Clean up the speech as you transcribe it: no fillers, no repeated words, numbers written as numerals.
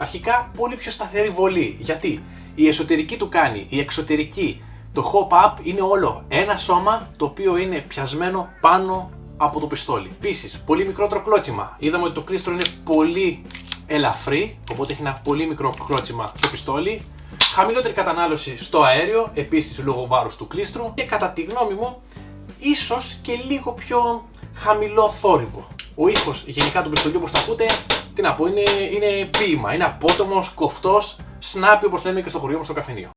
Αρχικά πολύ πιο σταθερή βολή. Γιατί η εσωτερική του κάνει, η εξωτερική, το hop-up είναι όλο ένα σώμα το οποίο είναι πιασμένο πάνω από το πιστόλι. Επίσης, πολύ μικρότερο κλώτσιμα. Είδαμε ότι το κλίστρο είναι πολύ ελαφρύ, οπότε έχει ένα πολύ μικρό κλώτσιμα στο πιστόλι. Χαμηλότερη κατανάλωση στο αέριο, επίσης λόγω βάρους του κλίστρου. Και κατά τη γνώμη μου, ίσως και λίγο πιο χαμηλό θόρυβο. Ο ήχος γενικά του πιστολιού, όπως το ακούτε, τι να πω, είναι ποίημα. Είναι απότομος, κοφτός, σνάπι όπως λέμε και στο χωριό μου στο καφενείο.